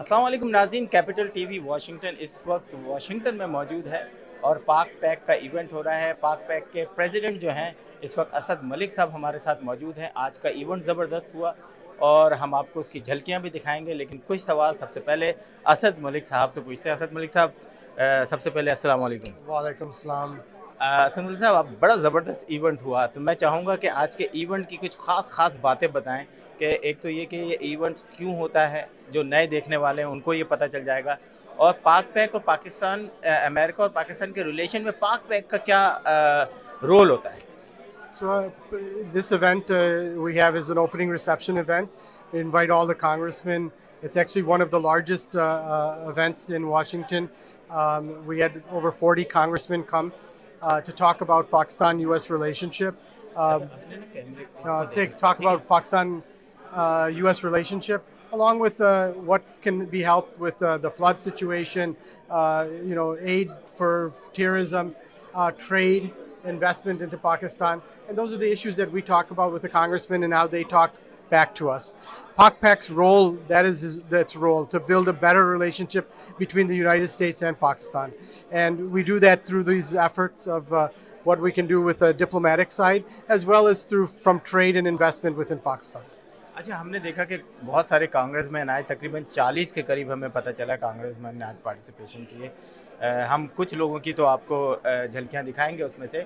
अस्सलाम वालेकुम नाज़रीन, कैपिटल टीवी वाशिंगटन इस वक्त वाशिंगटन में मौजूद है और पाक पैक का इवेंट हो रहा है। पाक पैक के प्रेसिडेंट जो हैं इस वक्त असद मलिक साहब हमारे साथ मौजूद हैं। आज का इवेंट ज़बरदस्त हुआ और हम आपको उसकी झलकियां भी दिखाएंगे, लेकिन कुछ सवाल सबसे पहले असद मलिक साहब से पूछते हैं। असद मलिक साहब, सबसे पहले अस्सलाम वालेकुम। वालेकुम सलाम। असद मलिक साहब, आप बड़ा ज़बरदस्त इवेंट हुआ, तो मैं चाहूँगा कि आज के इवेंट की कुछ ख़ास बातें बताएं कि एक तो ये कि ये इवेंट क्यों होता है, जो नए देखने वाले हैं उनको ये पता चल जाएगा, और पाक पैक और पाकिस्तान, अमेरिका और पाकिस्तान के रिलेशन में पाक पैक का क्या रोल होता है। So this event we have is an opening reception event. We invite all the congressmen. It's actually one of the largest events in Washington. We had over 40 congressmen come to talk about Pakistan-U.S. relationship. Talk about Pakistan-U.S. relationship, along with what can be helped with the flood situation, aid for terrorism, trade, investment into Pakistan. And those are the issues that we talk about with the congressmen and how they talk back to us. PAKPAC's role, that's role, to build a better relationship between the United States and Pakistan. And we do that through these efforts of what we can do with the diplomatic side, as well as from trade and investment within Pakistan. अच्छा, हमने देखा कि बहुत सारे congressman आए, तकरीबन 40 के करीब हमें पता चला कांग्रेसमैन ने आज पार्टिसिपेशन किए। हम कुछ लोगों की तो आपको झलकियां दिखाएंगे उसमें से।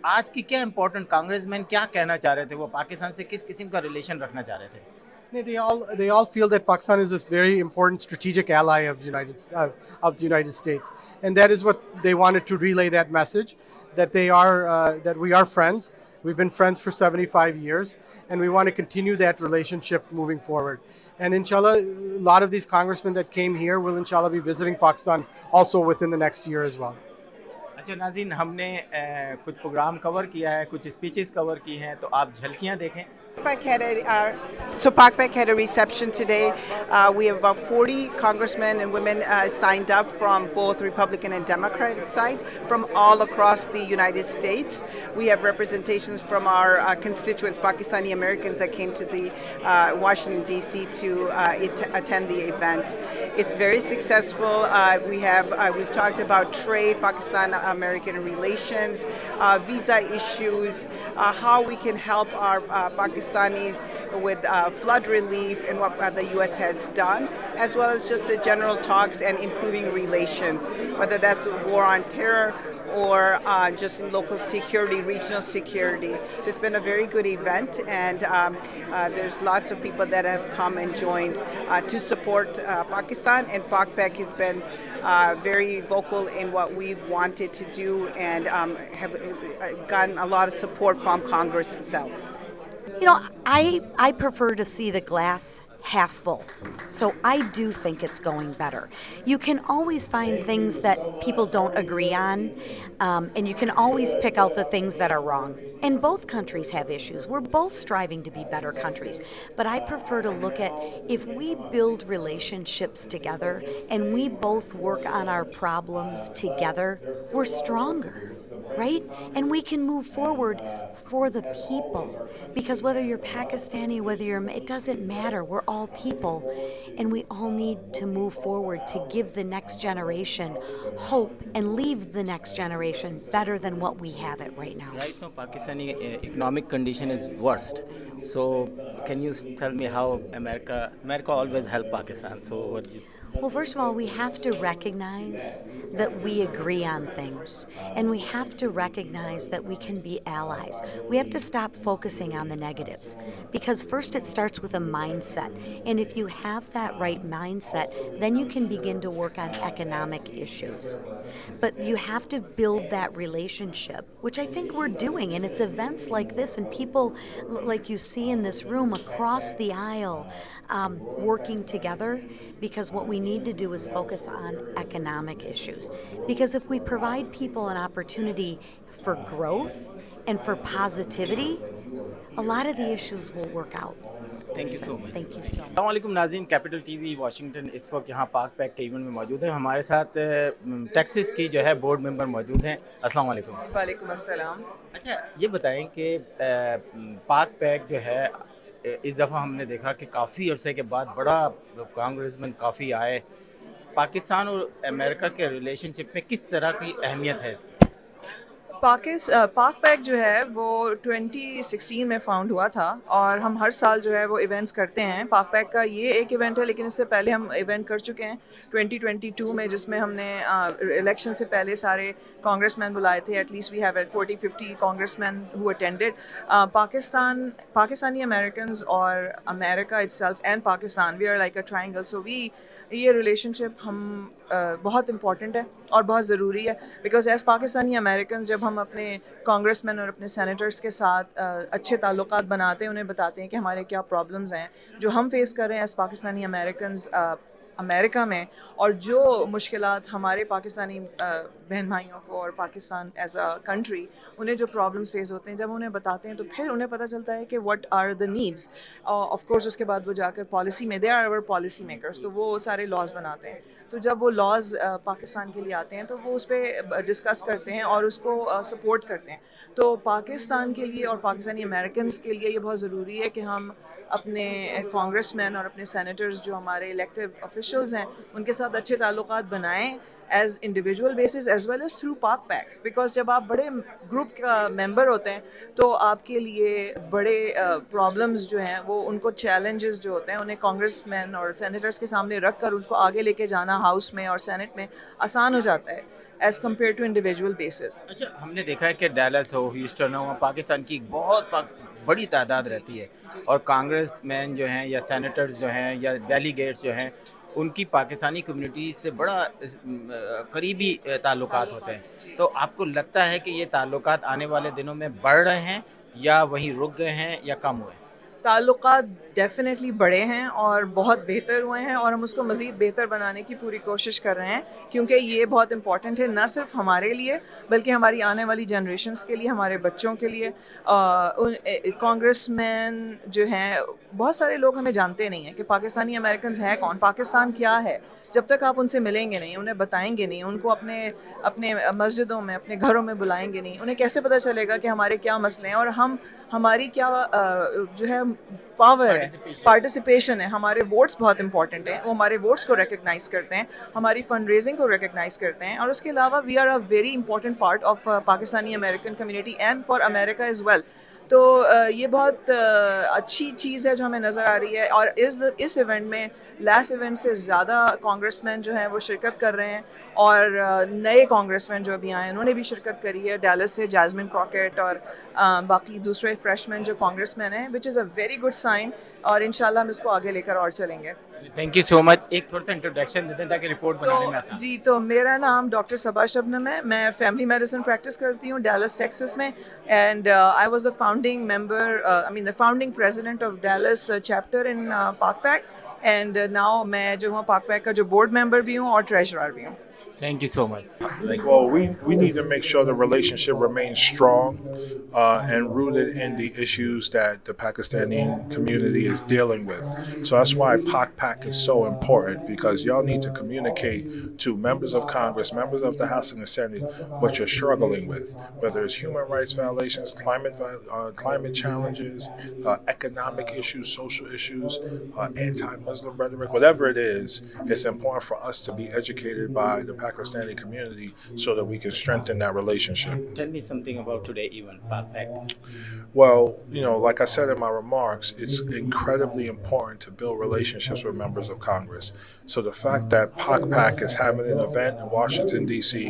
आज की क्या इम्पोर्टेंट कांग्रेसमैन क्या कहना चाह रहे थे, वो पाकिस्तान से किस किस्म का रिलेशन रखना चाह रहे थे? They all feel that Pakistan is a very important strategic ally of the United States, and that is what they wanted to relay, that message that that we are friends. We've been friends for 75 years, and we want to continue that relationship moving forward. And inshallah, a lot of these congressmen that came here will inshallah be visiting Pakistan also within the next year as well. अच्छा नाज़रीन, हमने कुछ programme cover किया है, कुछ speeches cover की हैं, तो आप झलकियां देखें। PAKPAC had a reception today. We have about 40 congressmen and women signed up from both Republican and Democratic sides from all across the United States. We have representations from our constituents, Pakistani Americans, that came to the Washington, D.C. to attend the event. It's very successful. We've talked about trade, Pakistan-American relations, visa issues, how we can help our Pakistanis with flood relief and what the U.S. has done, as well as just the general talks and improving relations, whether that's war on terror or just in local security, regional security. So it's been a very good event, and there's lots of people that have come and joined to support Pakistan, and PAKPAC has been very vocal in what we've wanted to do and have gotten a lot of support from Congress itself. You know, I prefer to see the glass half full. So I do think it's going better. You can always find things that people don't agree on, and you can always pick out the things that are wrong. And both countries have issues. We're both striving to be better countries. But I prefer to look at if we build relationships together and we both work on our problems together, we're stronger, right? And we can move forward for the people. Because whether you're Pakistani, it doesn't matter. We're all people, and we all need to move forward to give the next generation hope and leave the next generation better than what we have it right now. Right now, Pakistani economic condition is worst. So, can you tell me how America always help Pakistan? So, what is it? Well, first of all, we have to recognize that we agree on things, and we have to recognize that we can be allies. We have to stop focusing on the negatives, because first it starts with a mindset, and if you have that right mindset, then you can begin to work on economic issues. But you have to build that relationship, which I think we're doing, and it's events like this and people like you see in this room across the aisle working together, because what we need to do is focus on economic issues. Because if we provide people an opportunity for growth and for positivity, a lot of the issues will work out. Thank you so much. Thank you so much. अस्सलाम वालेकुम नाज़रीन, capital TV Washington इस वक्त यहाँ पाक pack के event में मौजूद है। हमारे साथ टेक्सास की जो है बोर्ड मेंबर मौजूद हैं। अस्सलाम वालेकुम। वालेकुम अस्सलाम। अच्छा, ये बताएं कि पाक पैक जो है इस दफ़ा हमने देखा कि काफ़ी अरसे के बाद बड़ा कांग्रेसमैन काफ़ी आए। पाकिस्तान और अमेरिका के रिलेशनशिप में किस तरह की अहमियत है इसकी? पाक पैक जो है वो 2016 में फाउंड हुआ था और हम हर साल जो है वो इवेंट्स करते हैं। पाक पैक का ये एक इवेंट है, लेकिन इससे पहले हम इवेंट कर चुके हैं 2022 में, जिसमें हमने इलेक्शन से पहले सारे कांग्रेसमैन बुलाए थे। At least we have 40-50 congressman who attended. Pakistani American और America itself and Pakistan, we are like a triangle. So ये रिलेशनशिप हम बहुत इम्पॉर्टेंट है और बहुत ज़रूरी है, बिकॉज एज़ पाकिस्तानी अमेरिकन जब हम अपने कांग्रेसमैन और अपने सेनेटर्स के साथ अच्छे ताल्लुकात बनाते हैं, उन्हें बताते हैं कि हमारे क्या प्रॉब्लम्स हैं जो हम फेस कर रहे हैं एज़ पाकिस्तानी अमेरिकन अमेरिका में, और जो मुश्किलात हमारे पाकिस्तानी बहन भाइयों को और पाकिस्तान एज अ कंट्री, उन्हें जो प्रॉब्लम्स फेस होते हैं, जब उन्हें बताते हैं तो फिर उन्हें पता चलता है कि what are the needs. Of course उसके बाद वो जाकर पॉलिसी में, they are our policy makers, तो वो सारे लॉज बनाते हैं। तो जब वो लॉज पाकिस्तान के लिए आते हैं तो वो उस पर डिस्कस करते हैं और उसको सपोर्ट करते हैं। तो पाकिस्तान के लिए और पाकिस्तानी अमेरिकन के लिए ये बहुत ज़रूरी है कि हम अपने कांग्रेसमैन और अपने सेनेटर्स जो हमारे इलेक्टेड ऑफिशियल्स हैं, उनके साथ अच्छे ताल्लुकात बनाएं as individual basis as well as through Pak PAC. Because जब आप बड़े ग्रुप का मेंबर होते हैं तो आपके लिए बड़े प्रॉब्लम्स जो हैं वो, उनको चैलेंजेस जो होते हैं, उन्हें कांग्रेसमैन और सेनेटर्स के सामने रख कर उनको आगे लेके जाना हाउस में और सेनेट में आसान हो जाता है as compare to individual basis. अच्छा, हमने देखा है कि डैलस हो, ह्यूस्टन हो, पाकिस्तान की बहुत बड़ी तादाद रहती है, और कांग्रेस मैन जो हैं या सेनेटर्स जो हैं या डेलीगेट्स जो हैं, उनकी पाकिस्तानी कम्युनिटी से बड़ा करीबी ताल्लुकात होते हैं। तो आपको लगता है कि ये ताल्लुकात आने वाले दिनों में बढ़ रहे हैं या वहीं रुक गए हैं या कम हुए? ताल्लुकात डेफिनेटली बड़े हैं और बहुत बेहतर हुए हैं, और हम उसको मज़ीद बेहतर बनाने की पूरी कोशिश कर रहे हैं, क्योंकि ये बहुत इंपॉर्टेंट है, न सिर्फ हमारे लिए बल्कि हमारी आने वाली जनरेशन्स के लिए, हमारे बच्चों के लिए। कांग्रेसमैन जो हैं, बहुत सारे लोग हमें जानते नहीं हैं कि पाकिस्तानी अमेरिकन हैं कौन, पाकिस्तान क्या है। जब तक आप उनसे मिलेंगे नहीं, उन्हें बताएंगे नहीं, उनको अपने अपने मस्जिदों में, अपने घरों में बुलाएंगे नहीं, उन्हें कैसे पता चलेगा कि हमारे क्या मसले हैं और हमारी क्या जो है पावर है, पार्टिसिपेशन है। हमारे वोट्स बहुत इंपॉर्टेंट हैं, वो हमारे वोट्स को रिकग्नाइज करते हैं, हमारी फंड रेजिंग को रिकग्नाइज करते हैं, और उसके अलावा we are a very important part of Pakistani American community and for America as well. तो ये बहुत अच्छी चीज़ है जो हमें नज़र आ रही है, और इस इवेंट में लास्ट इवेंट से ज़्यादा कांग्रेसमैन जो हैं वो शिरकत कर रहे हैं, और नए कांग्रेसमैन जो अभी आए हैं उन्होंने भी शिरकत करी है, डैलस से जैस्मिन क्रॉकेट और बाकी दूसरे फ्रेशमैन जो कांग्रेसमैन हैं, which is a very good sign, और इंशाल्लाह हम इसको आगे लेकर और चलेंगे। Thank you so much. एक थोड़ा सा इंट्रोडक्शन देते हैं ताकि रिपोर्ट बनाने में आसान। जी, तो मेरा नाम डॉक्टर सबा शबनम है, मैं फैमिली मेडिसिन प्रैक्टिस करती हूँ डैलस टेक्सास में, and I was the founding member, the founding president of Dallas chapter in पाक पैक, एंड नाउ मैं जो हूँ पाक पैक का जो बोर्ड मेंबर भी हूँ और ट्रेजरर भी हूँ। Thank you so much. Well, we need to make sure the relationship remains strong and rooted in the issues that the Pakistani community is dealing with. So that's why PAKPAC is so important, because y'all need to communicate to members of Congress, members of the House and the Senate, what you're struggling with, whether it's human rights violations, climate challenges, economic issues, social issues, anti-Muslim rhetoric, whatever it is. It's important for us to be educated by the Pakistani community so that we can strengthen that relationship. Tell me something about today event, PAKPAC. Well, like I said in my remarks, it's incredibly important to build relationships with members of Congress. So the fact that PAKPAC is having an event in Washington, D.C.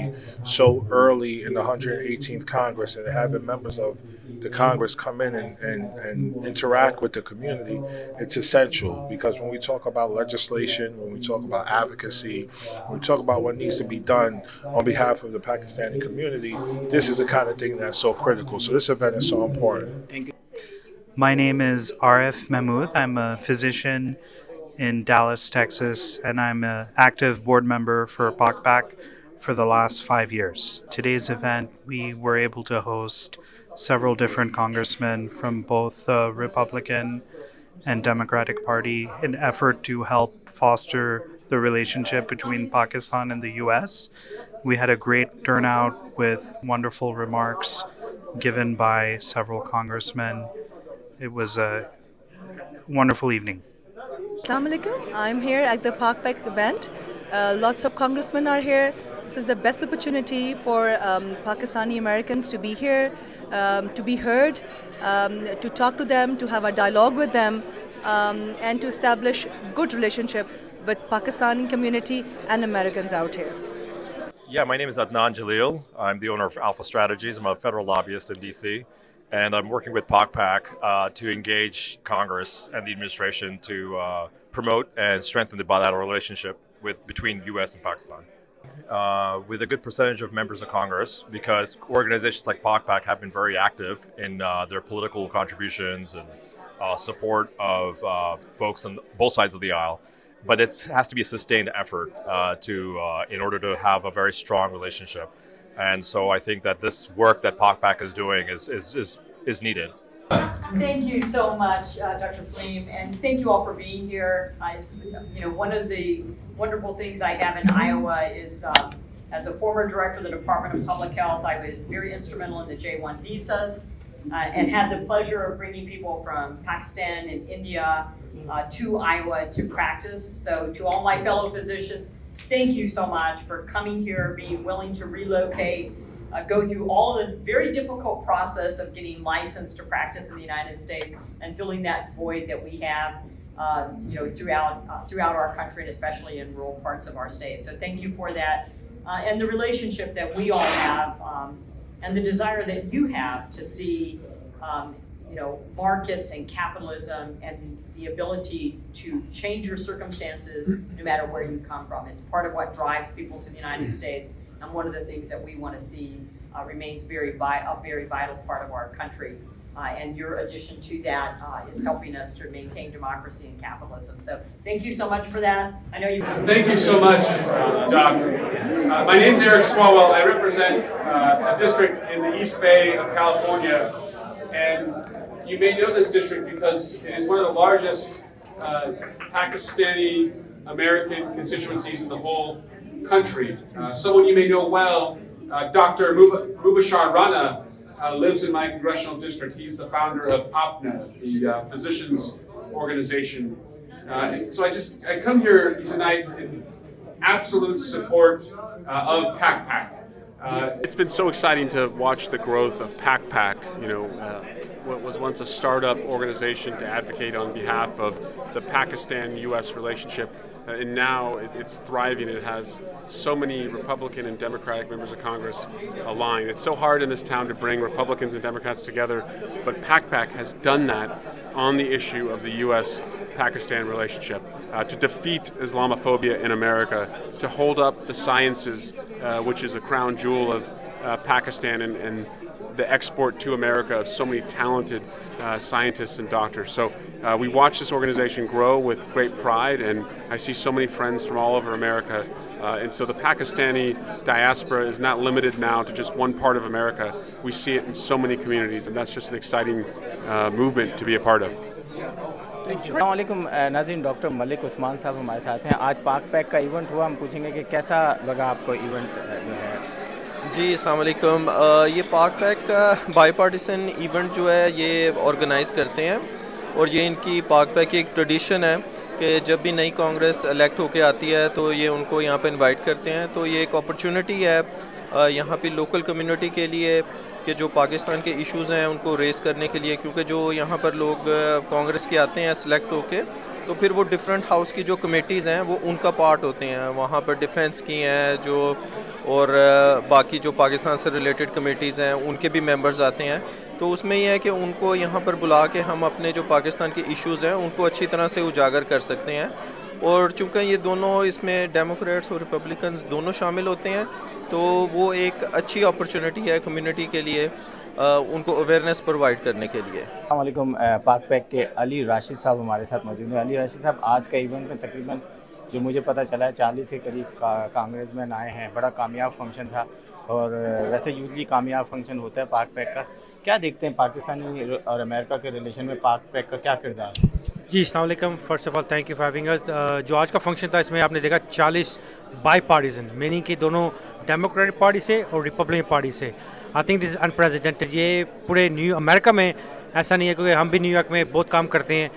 so early in the 118th Congress, and having members of the Congress come in and interact with the community, it's essential, because when we talk about legislation, when we talk about advocacy, when we talk about what needs to be done on behalf of the Pakistani community, this is the kind of thing that's so critical. So this event is so important. Thank you. My name is Arif Mahmood. I'm a physician in Dallas, Texas, and I'm an active board member for PAKPAC for the last 5 years. Today's event, we were able to host several different congressmen from both the Republican and Democratic Party in an effort to help foster the relationship between Pakistan and the U.S. We had a great turnout with wonderful remarks given by several congressmen. It was a wonderful evening. Assalamu alaikum. I'm here at the PAKPAC event. Lots of congressmen are here. This is the best opportunity for Pakistani Americans to be here, to be heard, to talk to them, to have a dialogue with them, and to establish good relationship with Pakistani community and Americans out here. Yeah, my name is Adnan Jalil. I'm the owner of Alpha Strategies. I'm a federal lobbyist in DC, and I'm working with PAKPAC to engage Congress and the administration to promote and strengthen the bilateral relationship between U.S. and Pakistan. With a good percentage of members of Congress, because organizations like PAKPAC have been very active in their political contributions and support of folks on both sides of the aisle. But it has to be a sustained effort in order to have a very strong relationship. And so I think that this work that PAKPAC is doing is needed. Thank you so much, Dr. Salim, and thank you all for being here. It's, one of the wonderful things I have in Iowa is, as a former director of the Department of Public Health, I was very instrumental in the J-1 visas and had the pleasure of bringing people from Pakistan and India to Iowa to practice. So to all my fellow physicians, thank you so much for coming here, being willing to relocate, go through all the very difficult process of getting licensed to practice in the United States and filling that void that we have, throughout our country and especially in rural parts of our state. So thank you for that, and the relationship that we all have, and the desire that you have to see, markets and capitalism and the ability to change your circumstances no matter where you come from. It's part of what drives people to the United States. And one of the things that we want to see remains a very vital part of our country. And your addition to that is helping us to maintain democracy and capitalism. So thank you so much for that. I know you. Thank you so much, Doc. My name's Eric Swalwell. I represent a district in the East Bay of California. And you may know this district because it is one of the largest Pakistani American constituencies in the whole country. Someone you may know well, Dr. Mubashar Rana, lives in my congressional district. He's the founder of APNA, the physicians organization. So I come here tonight in absolute support of PAKPAC. It's been so exciting to watch the growth of PAKPAC, what was once a startup organization to advocate on behalf of the Pakistan-U.S. relationship. And now it's thriving. It has so many Republican and Democratic members of Congress aligned. It's so hard in this town to bring Republicans and Democrats together, but PAKPAC has done that on the issue of the U.S.-Pakistan relationship, to defeat Islamophobia in America, to hold up the sciences, which is a crown jewel of Pakistan and the export to America of so many talented scientists and doctors. So we watch this organization grow with great pride, and I see so many friends from all over America. And so the Pakistani diaspora is not limited now to just one part of America. We see it in so many communities, and that's just an exciting movement to be a part of. अस्सलामुअलैकुम नाज़रीन, doctor Malik Usman साहब हमारे साथ हैं। आज पाक का event हुआ, हम पूछेंगे कि कैसा लगा आपको इवेंट जो है। जी अस्सलाम वालेकुम। ये पाक का बाईपार्टिसन इवेंट जो है ये ऑर्गेनाइज़ करते हैं, और ये इनकी पाक की एक ट्रेडिशन है कि जब भी नई कांग्रेस इलेक्ट होके आती है तो ये उनको यहाँ पे इनवाइट करते हैं। तो ये एक अपॉर्चुनिटी है यहाँ पे लोकल कम्युनिटी के लिए कि जो पाकिस्तान के इश्यूज़ हैं उनको रेस करने के लिए, क्योंकि जो यहाँ पर लोग कांग्रेस के आते हैं सिलेक्ट होके, तो फिर वो डिफरेंट हाउस की जो कमेटीज़ हैं वो उनका पार्ट होते हैं। वहाँ पर डिफेंस की हैं जो, और बाकी जो पाकिस्तान से रिलेटेड कमेटीज़ हैं उनके भी मेंबर्स आते हैं। तो उसमें यह है कि उनको यहाँ पर बुला के हम अपने जो पाकिस्तान के इश्यूज़ हैं उनको अच्छी तरह से उजागर कर सकते हैं। और चूँकि ये दोनों इसमें डेमोक्रेट्स और रिपब्लिकन्स दोनों शामिल होते हैं, तो वो एक अच्छी अपॉर्चुनिटी है कम्युनिटी के लिए उनको अवेयरनेस प्रोवाइड करने के लिए। अस्सलाम वालेकुम। पाक के अली राशिद साहब हमारे साथ मौजूद हैं। अली राशिद साहब, आज का इवेंट में तकरीबन जो मुझे पता चला है 40 के करीब कांग्रेसमैन आए हैं। बड़ा कामयाब फंक्शन था, और वैसे यूजली कामयाब फंक्शन होता है पाक का। क्या देखते हैं पाकिस्तानी और अमेरिका के रिलेशन में पाक का क्या किरदार है? जी अस्सलाम वालेकुम। First of all thank you for having us. जो आज का फंक्शन था इसमें आपने देखा 40 बाई पार्टीजन, मीनिंग कि दोनों डेमोक्रेटिक पार्टी से और रिपब्लिकन पार्टी से। I think this is unprecedented. ये पूरे न्यू अमेरिका में ऐसा नहीं है क्योंकि हम भी न्यूयॉर्क में बहुत काम करते हैं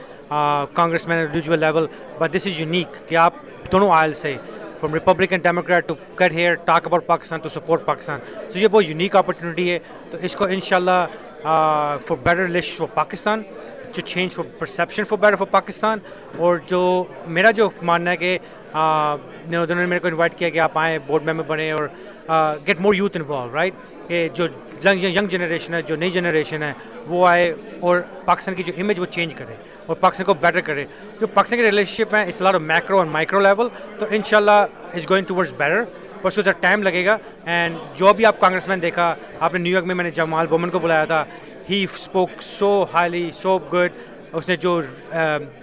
congressman individual level, but this is unique कि आप दोनों आयल से from Republican Democrat to get here, talk about Pakistan, to support Pakistan. So ये बहुत यूनिक अपॉर्चुनिटी है, तो इसको इंशाल्लाह for better relations for Pakistan, to change for perception for better for Pakistan, और जो मेरा जो मानना है कि उन्होंने मेरे को इनवाइट किया कि आप आएँ बोर्ड मेंबर बने और get more youth involve, right, कि जो यंग जनरेशन है, जो नई जनरेशन है वो आए और पाकिस्तान की जो इमेज वो चेंज करे और पाकिस्तान को बेटर करे. जो पाकिस्तान के रिलेशनशिप है इट्स लॉट ऑफ मैक्रो और माइक्रो लेवल, तो इंशाल्लाह इज़ गोइंग टुवर्ड्स बेटर, पर उसको टाइम लगेगा. एंड जो भी आप कांग्रेसमैन देखा आपने न्यूयॉर्क में, मैंने जमाल बोमन को बुलाया था, he spoke so highly, so good. उसने जो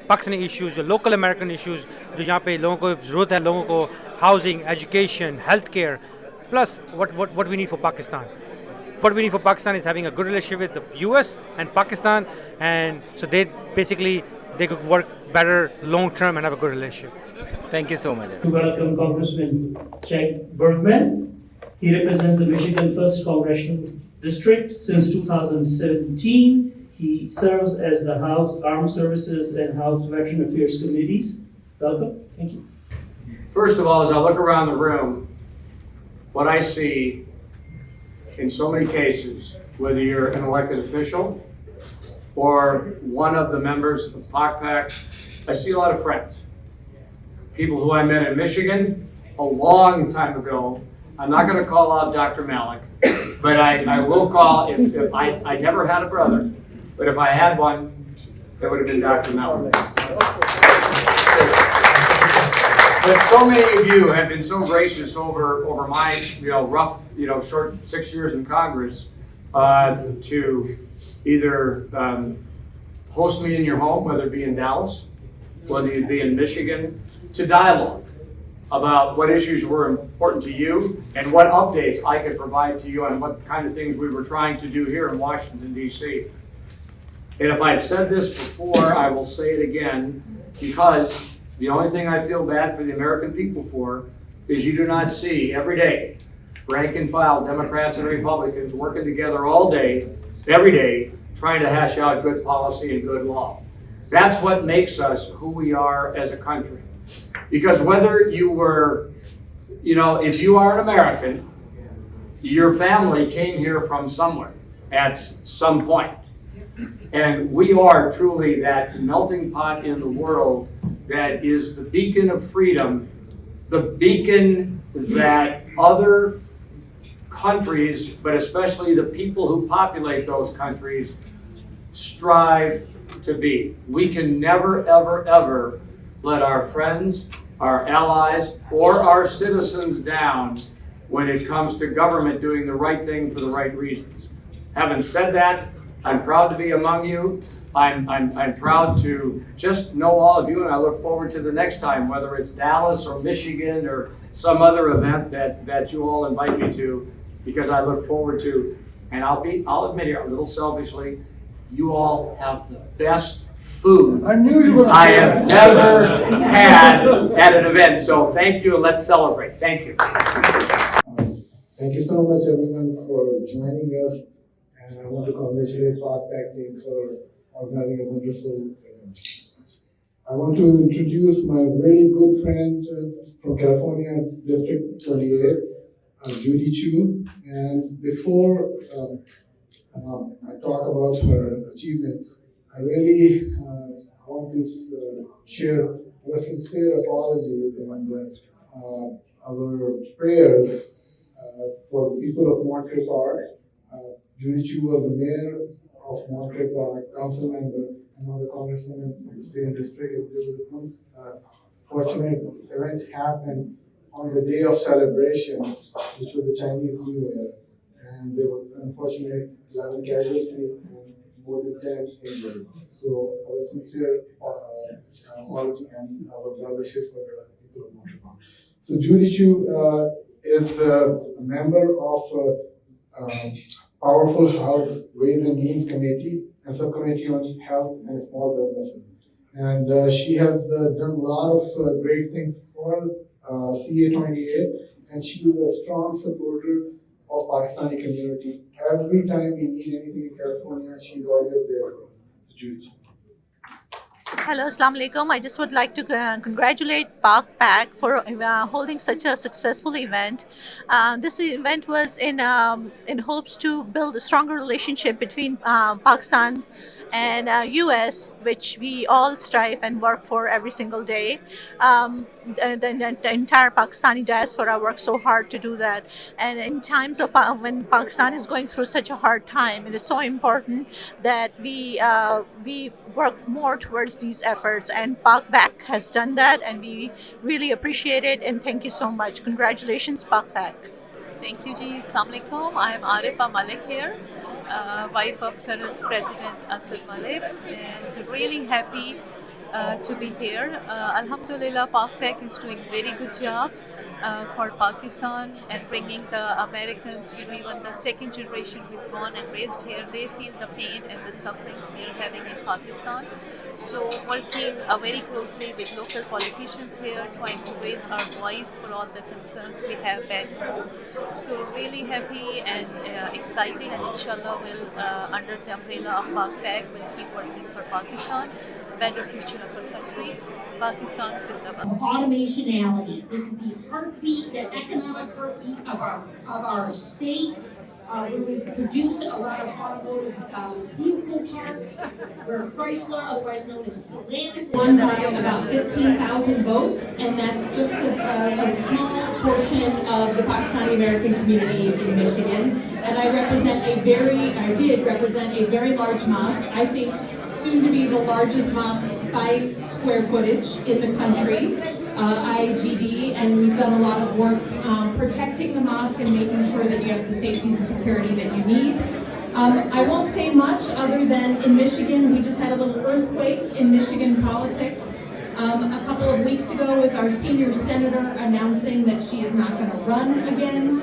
पाकिस्तानी इश्यूज़, जो लोकल अमेरिकन इश्यूज़ जो यहाँ पे लोगों को ज़रूरत है, लोगों को housing, education, health care, plus what we need for Pakistan. What we need for Pakistan is having a good relationship with the US and Pakistan, and so they could work better long term and have a good relationship. Thank you so much. To welcome Congressman Bergman. He represents the Michigan 1st Congressional District since 2017. He serves as the House Armed Services and House Veteran Affairs Committees. Welcome. Thank you. First of all, as I look around the room, what I see in so many cases, whether you're an elected official or one of the members of PAKPAC, I see a lot of friends. People who I met in Michigan a long time ago. I'm not going to call out Dr. Malik, but I will call, if I never had a brother, but if I had one, it would have been Dr. Malik. But so many of you have been so gracious over my rough short 6 years in Congress to either host me in your home, whether it be in Dallas, whether it be in Michigan, to dialogue about what issues were important to you and what updates I could provide to you on what kind of things we were trying to do here in Washington, D.C. And if I've said this before, I will say it again, because the only thing I feel bad for the American people for is you do not see every day rank and file Democrats and Republicans working together all day, every day, trying to hash out good policy and good law. That's what makes us who we are as a country. Because whether you were, if you are an American, your family came here from somewhere at some point. And we are truly that melting pot in the world that is the beacon of freedom, the beacon that other countries, but especially the people who populate those countries, strive to be. We can never, ever, ever let our friends, our allies, or our citizens down when it comes to government doing the right thing for the right reasons. Having said that, I'm proud to be among you. I'm proud to just know all of you, and I look forward to the next time, whether it's Dallas or Michigan or some other event that you all invite me to, because I look forward to, and I'll admit here a little selfishly, you all have the best food I have ever had at an event. So thank you, and let's celebrate. Thank you. Thank you so much, everyone, for joining us, and I want to congratulate PAKPAC team for organizing a wonderful event. I want to introduce my really good friend from California, District 28, Judy Chu. And before I talk about her achievement, I really want to share our sincere apologies and our prayers for the people of Monterey Park. Judy Chu was the mayor of Monterey Park, council member, and now the congressman in the same district. There was unfortunate events happened on the day of celebration, which was the Chinese New Year, and there were unfortunate 11 casualties and more than 10 injured. So our sincere apology and our well wishes for the people of Monterey Park. So Judy Chu is a member of powerful House Ways and Means Committee and Subcommittee on Health and Small Businesses. And she has done a lot of great things for CA 28, and she is a strong supporter of Pakistani community. Every time we need anything in California, she's always there for us. So Judy. Hello, Assalamu alaikum. I just would like to congratulate PAKPAC for holding such a successful event. This event was in hopes to build a stronger relationship between Pakistan and US, which we all strive and work for every single day. The entire Pakistani diaspora works so hard to do that. And in times of when Pakistan is going through such a hard time, it is so important that we work more towards these efforts. And PAKPAC has done that, and we really appreciate it. And thank you so much. Congratulations, PAKPAC. Thank you, Ji. Assalamu alaikum. I am Arifa Malik here, wife of current President Asad Malik, and really happy to be here. Alhamdulillah, PAKPAC is doing very good job for Pakistan and bringing the Americans, even the second generation who is born and raised here, they feel the pain and the sufferings we are having in Pakistan. So working very closely with local politicians here, trying to raise our voice for all the concerns we have back home. So really happy and excited, and inshallah will, under the umbrella of PAKPAC, will keep working for Pakistan, better future of our country. Pakistan Zindabad. Automationality. This is the heartbeat, the economic heartbeat of our state. Where we produce a lot of automotive vehicle parts. We're Chrysler, otherwise known as Stellantis. Won by about 15,000 votes, and that's just a small portion of the Pakistani American community in Michigan. And I did represent a very large mosque. I think soon to be the largest mosque by square footage in the country. IGD, and we've done a lot of work protecting the mosque and making sure that you have the safety and security that you need. I won't say much other than in Michigan, we just had a little earthquake in Michigan politics a couple of weeks ago with our senior senator announcing that she is not going to run again.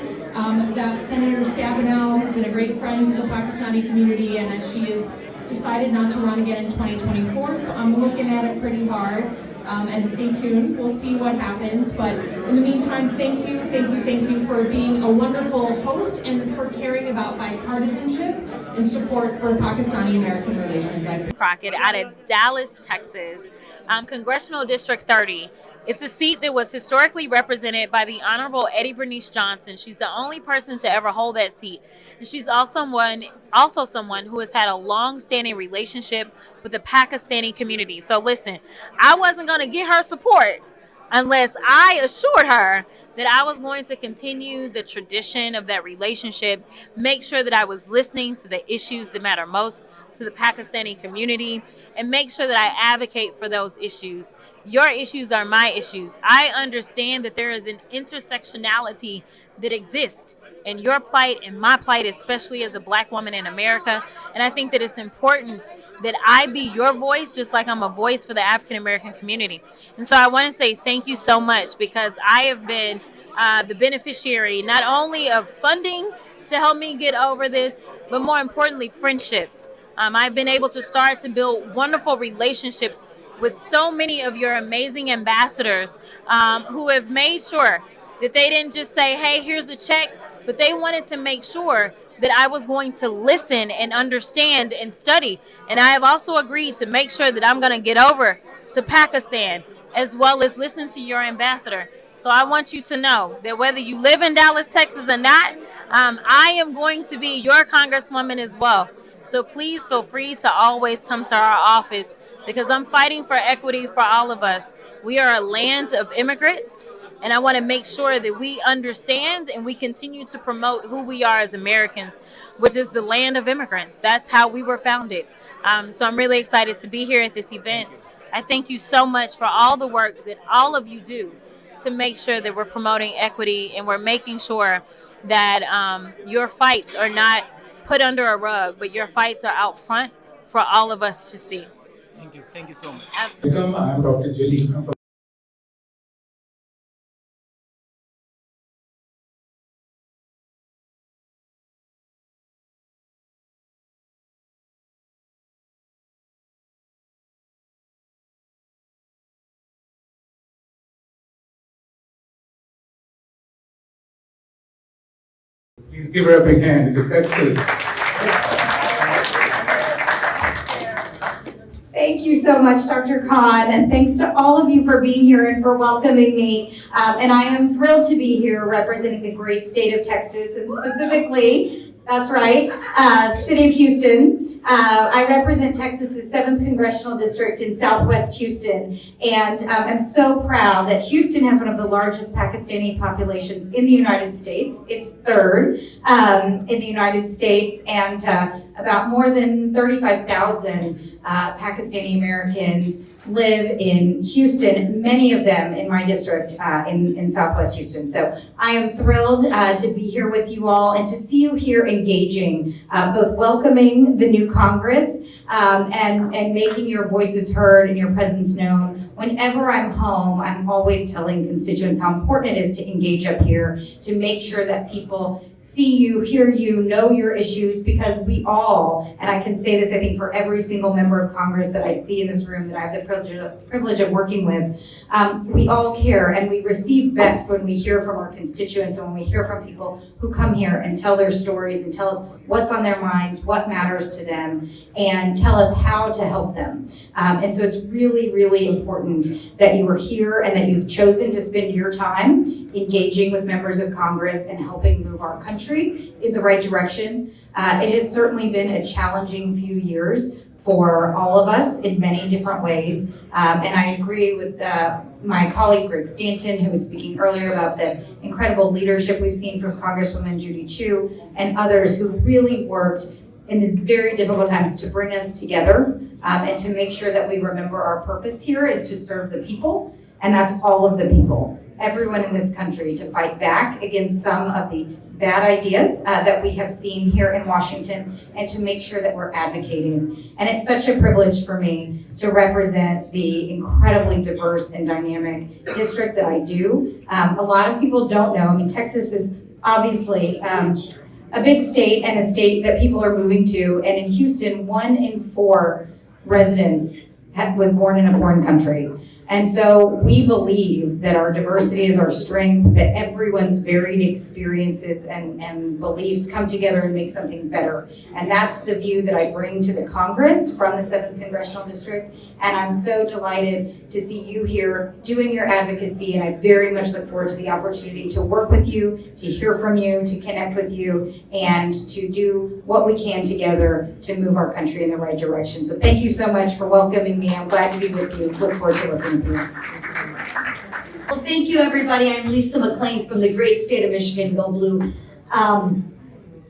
That Senator Stabenow has been a great friend to the Pakistani community, and she has decided not to run again in 2024, so I'm looking at it pretty hard. And stay tuned. We'll see what happens. But in the meantime, thank you for being a wonderful host and for caring about bipartisanship and support for Pakistani American relations. Crockett out of Dallas, Texas, Congressional District 30. It's a seat that was historically represented by the Honorable Eddie Bernice Johnson. She's the only person to ever hold that seat. And she's also someone who has had a long-standing relationship with the Pakistani community. So listen, I wasn't going to get her support unless I assured her that I was going to continue the tradition of that relationship, make sure that I was listening to the issues that matter most to the Pakistani community, and make sure that I advocate for those issues. Your issues are my issues. I understand that there is an intersectionality that exists in your plight and my plight, especially as a Black woman in America. And I think that it's important that I be your voice, just like I'm a voice for the African American community. And so I want to say thank you so much, because I have been the beneficiary not only of funding to help me get over this, but more importantly, friendships. I've been able to start to build wonderful relationships with so many of your amazing ambassadors who have made sure that they didn't just say, hey, here's a check, but they wanted to make sure that I was going to listen and understand and study. And I have also agreed to make sure that I'm going to get over to Pakistan as well as listen to your ambassador. So I want you to know that whether you live in Dallas, Texas or not, I am going to be your congresswoman as well. So please feel free to always come to our office, because I'm fighting for equity for all of us. We are a land of immigrants, and I want to make sure that we understand and we continue to promote who we are as Americans, which is the land of immigrants. That's how we were founded. So I'm really excited to be here at this event. I thank you so much for all the work that all of you do to make sure that we're promoting equity and we're making sure that your fights are not put under a rug, but your fights are out front for all of us to see. Thank you so much. Absolutely. I'm Dr. Judy. Please give her a big hand. It's a Texas. Thank you so much, Dr. Khan, and thanks to all of you for being here and for welcoming me. And I am thrilled to be here representing the great state of Texas, and specifically, that's right, City of Houston. I represent Texas's 7th Congressional District in Southwest Houston, and I'm so proud that Houston has one of the largest Pakistani populations in the United States. It's 3rd in the United States, and about more than 35,000 Pakistani Americans live in Houston, many of them in my district in Southwest Houston. So I am thrilled to be here with you all and to see you here engaging, both welcoming the new Congress and making your voices heard and your presence known. Whenever I'm home, I'm always telling constituents how important it is to engage up here, to make sure that people see you, hear you, know your issues, because we all, and I can say this I think for every single member of Congress that I see in this room that I have the privilege of working with, we all care, and we receive best when we hear from our constituents and when we hear from people who come here and tell their stories and tell us what's on their minds, what matters to them, and tell us how to help them. And so it's really, really important that you are here and that you've chosen to spend your time engaging with members of Congress and helping move our country in the right direction. It has certainly been a challenging few years for all of us in many different ways. And I agree with my colleague Greg Stanton, who was speaking earlier about the incredible leadership we've seen from Congresswoman Judy Chu and others who've really worked in these very difficult times to bring us together and to make sure that we remember our purpose here is to serve the people, and that's all of the people, everyone in this country, to fight back against some of the bad ideas that we have seen here in Washington and to make sure that we're advocating. And it's such a privilege for me to represent the incredibly diverse and dynamic district that I do. A lot of people don't know, I mean, Texas is obviously a big state and a state that people are moving to. And in Houston, 1 in 4 residents was born in a foreign country. And so we believe that our diversity is our strength, that everyone's varied experiences and beliefs come together and make something better. And that's the view that I bring to the Congress from the 7th Congressional District. And I'm so delighted to see you here doing your advocacy. And I very much look forward to the opportunity to work with you, to hear from you, to connect with you, and to do what we can together to move our country in the right direction. So thank you so much for welcoming me. I'm glad to be with you. Look forward to working with you. Well, thank you, everybody. I'm Lisa McLean from the great state of Michigan. Go Blue.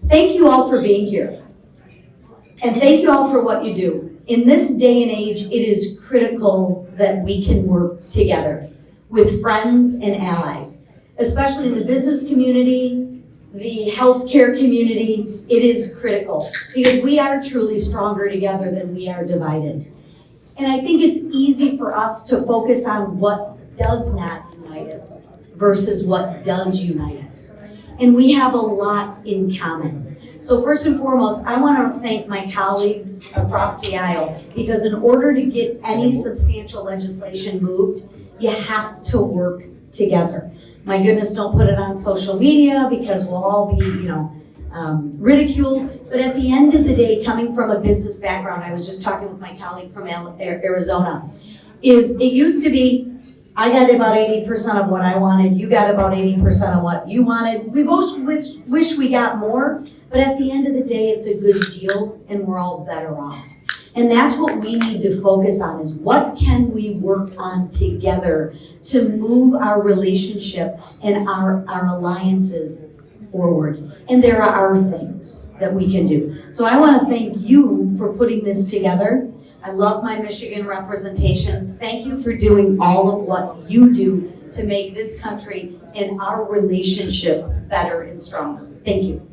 Thank you all for being here. And thank you all for what you do. In this day and age, it is critical that we can work together with friends and allies, especially in the business community, the healthcare community. It is critical because we are truly stronger together than we are divided. And I think it's easy for us to focus on what does not unite us versus what does unite us. And we have a lot in common. So first and foremost, I want to thank my colleagues across the aisle, because in order to get any substantial legislation moved, you have to work together. My goodness, don't put it on social media because we'll all be, ridiculed. But at the end of the day, coming from a business background, I was just talking with my colleague from Arizona, it used to be, I got about 80% of what I wanted, you got about 80% of what you wanted. We both wish we got more, but at the end of the day, it's a good deal and we're all better off. And that's what we need to focus on, is what can we work on together to move our relationship and our alliances forward. And there are things that we can do. So I want to thank you for putting this together. I love my Michigan representation. Thank you for doing all of what you do to make this country and our relationship better and stronger. Thank you.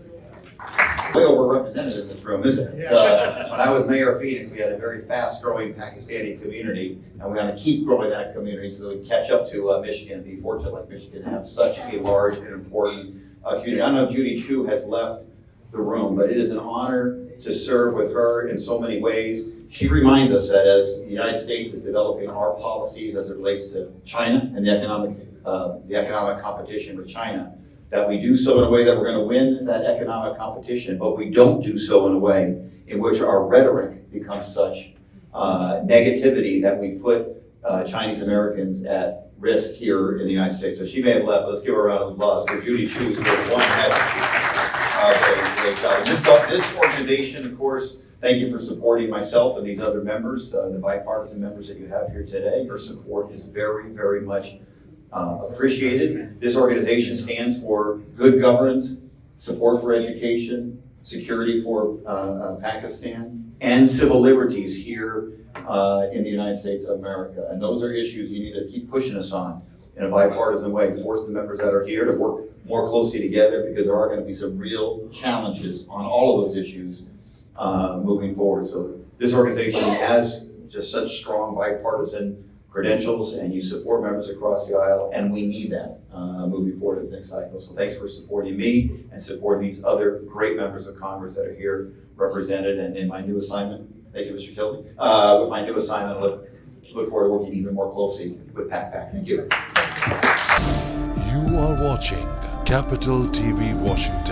Way overrepresented in this room, isn't it? When I was mayor of Phoenix, we had a very fast-growing Pakistani community, and we want to keep growing that community so we can catch up to Michigan and be fortunate like Michigan to have such a large and important community. I don't know if Judy Chu has left the room, but it is an honor to serve with her in so many ways. She reminds us that as the United States is developing our policies as it relates to China and the economic competition with China, that we do so in a way that we're going to win that economic competition, but we don't do so in a way in which our rhetoric becomes such negativity that we put Chinese Americans at risk here in the United States. So she may have left, but let's give her a round of applause for Judy Chu, who's one head of a job. This organization, of course, thank you for supporting myself and these other members, the bipartisan members that you have here today. Your support is very, very much appreciated. This organization stands for good governance, support for education, security for Pakistan, and civil liberties here in the United States of America. And those are issues you need to keep pushing us on in a bipartisan way. Force the members that are here to work more closely together, because there are going to be some real challenges on all of those issues moving forward. So this organization has just such strong bipartisan credentials, and you support members across the aisle, and we need that moving forward this next cycle. So thanks for supporting me and supporting these other great members of Congress that are here represented. And in my new assignment, thank you, Mr. Kilby, with my new assignment, look forward to working even more closely with PAKPAC. Thank you. You are watching Capital TV Washington.